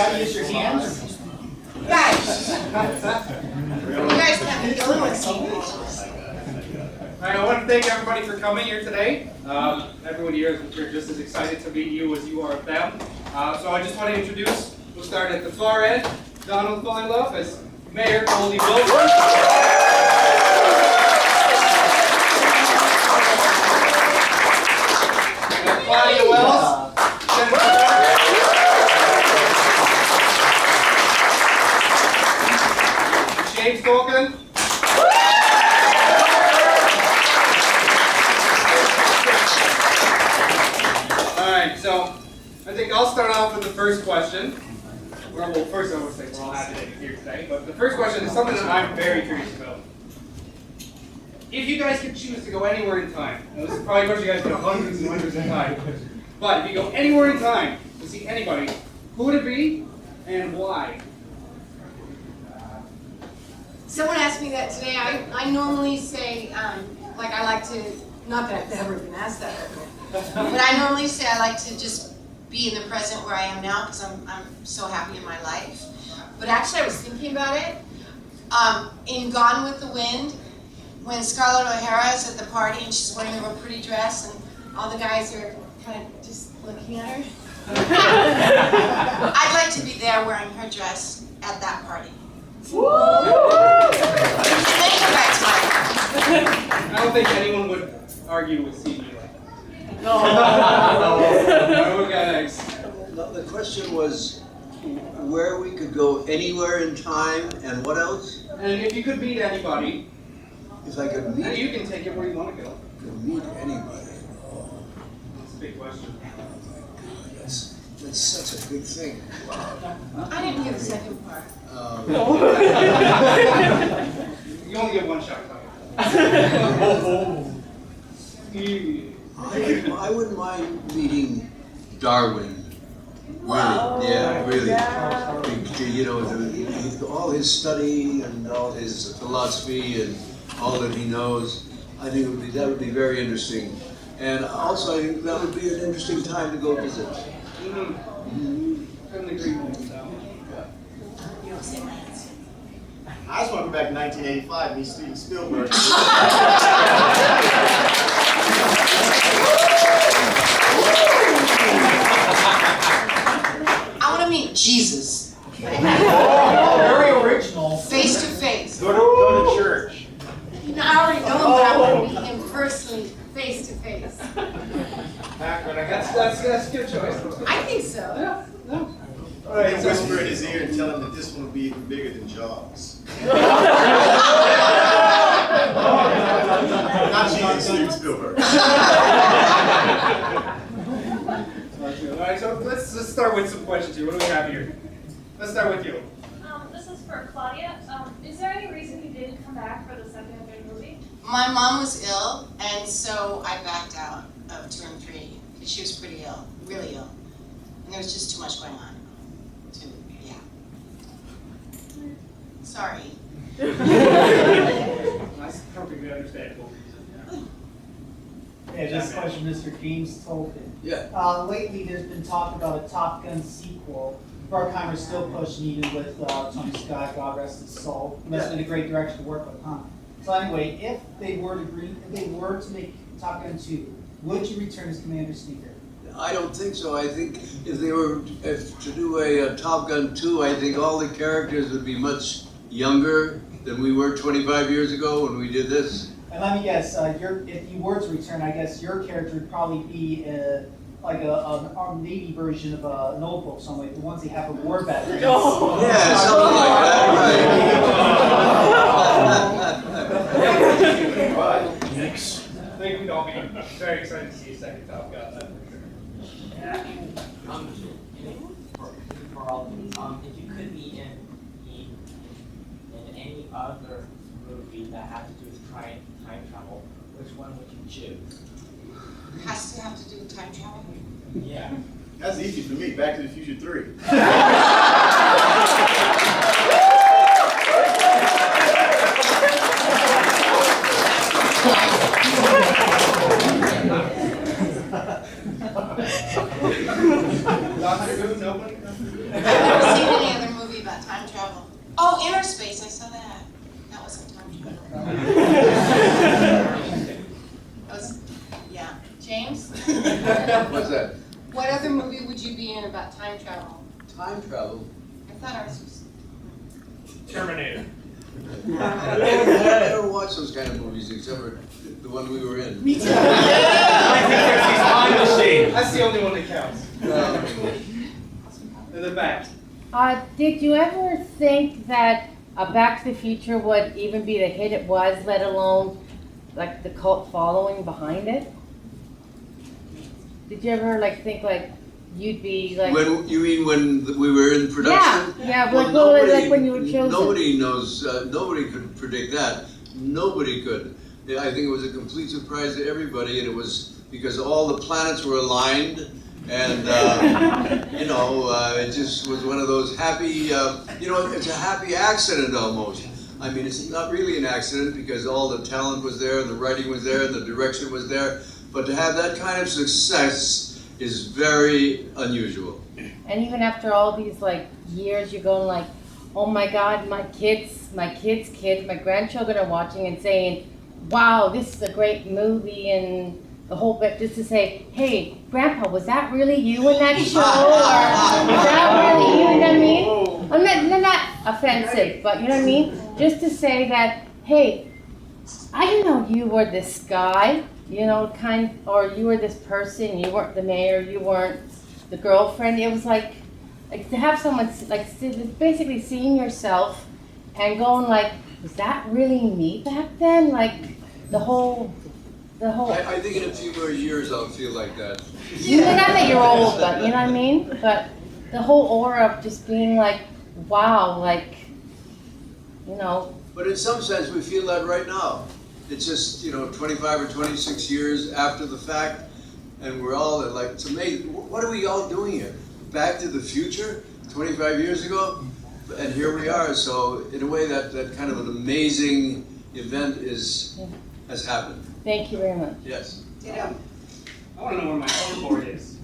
gotta use your hands. Guys, you guys have to go and see. All right, I want to thank everybody for coming here today. Everyone here is just as excited to meet you as you are of them. So I just want to introduce, we'll start at the far end, Donald Fullilove as Mayor Goldie. And Claudia Wells, James Tolkien. Alright, so I think I'll start off with the first question. Well, first I would say we're all happy that you're here today, but the first question is something that I'm very curious about. If you guys could choose to go anywhere in time, and this is probably what you guys do hundreds and hundreds of times, but if you go anywhere in time to see anybody, who would it be and why? Someone asked me that today. I normally say, like I like to, not that I've ever been asked that, but I normally say I like to just be in the present where I am now because I'm so happy in my life. But actually I was thinking about it. In Gone with the Wind, when Scarlett O'Hara is at the party and she's wearing a real pretty dress and all the guys are kind of just looking at her. I'd like to be there wearing her dress at that party. Thank you guys, Mike. I don't think anyone would argue with seeing you like that. No. Okay, thanks. No, the question was where we could go anywhere in time and what else? And if you could meet anybody, If I could meet, and you can take it where you want to go. could meet anybody. That's a big question. That's such a big thing. Wow. I didn't hear the second part. You only get one shot, I wouldn't mind meeting Darwin. Really, yeah, really. You know, all his study and all his philosophy and all that he knows, I think that would be very interesting. And also, I think that would be an interesting time to go visit. Couldn't agree more with that one. You don't say my answer. I just want to go back to 1985 and meet Steven Spielberg. I want to meet Jesus. Very original. Face to face. Go to church. You know, I already know him, but I want to meet him personally, face to face. That's a good choice. I think so. Yeah, no. All And right, so, whisper in his ear and tell him that this one will be even bigger than Jaws. Not Jesus, Steven Spielberg. all right, so let's start with some questions here. What do we have here? Let's start with you. This is for Claudia. Is there any reason you didn't come back for the second and third movie? My mom was ill, and so I backed out of 2 and 3 because she was pretty ill, really ill, and there was just too much going on. Yeah. Sorry. That's perfectly understandable. Yeah, this question, Mr. James Tolkien. Yeah. Lately, there's been talk about a Top Gun sequel. Bruckheimer's still pushing, even with Tony Scott, God rest his soul. Must have been a great direction to work with, huh? So anyway, if they were to make Top Gun 2, would you return as Commander Sneaker? I don't think so. I think if they were to do a Top Gun 2, I think all the characters would be much younger than we were 25 years ago when we did this. And let me guess, if you were to return, I guess your character would probably be like an armed Navy version of a notebook, some way, the ones they have for war veterans. Oh. Yeah, something like that, right. Thanks. I think we'd all be very excited to see a second Top Gun. For all of these, if you could be in any other movie that had to do with time travel, which one would you choose? Has to have to do with time travel? Yeah. That's easy for me. Back to the Future 3. Doctor Who, nobody? I've never Time travel. I thought ours was. Terminator. I never watched those kind of movies except for the one we were in. Me too. Time machine. That's the only one that counts. In the back. Did you ever think that Back to the Future would even be the hit it was, let alone like the cult following behind it? Did you ever like think like you'd be like? When you mean when we were in production? Yeah, Well, like when you were chosen. Nobody knows. Nobody could predict that. Nobody could. I think it was a complete surprise to everybody, and it was because all the planets were aligned, and it just was one of those happy. It's a happy accident almost. I mean, it's not really an accident because all the talent was there, and the writing was there, and the direction was there. But to have that kind of success is very unusual. And even after all these like years, you're going like, oh my God, my kids, my grandchildren are watching and saying, wow, this is a great movie, and the whole bit just to say, hey, Grandpa, was that really you in that show? Or was that really you? You know what I mean? I'm not offensive, but you know what I mean? Just to say that, hey, I didn't know you were this guy, or you were this person, you weren't the mayor, you weren't the girlfriend. It was like to have someone basically seeing yourself and going like, was that really me back then? Like the whole. I think in a few more years I'll feel like that. Not that you're old, but you know what I mean? But the whole aura of just being like, wow, like, But in some sense we feel that right now. It's just, 25 or 26 years after the fact, and we're all like, it's amazing. What are we all doing here? Back to the Future, 25 years ago? And here we are. So in a way that kind of an amazing event has happened. Thank you very much. Yes. Ditto. I want to know where my hoverboard is.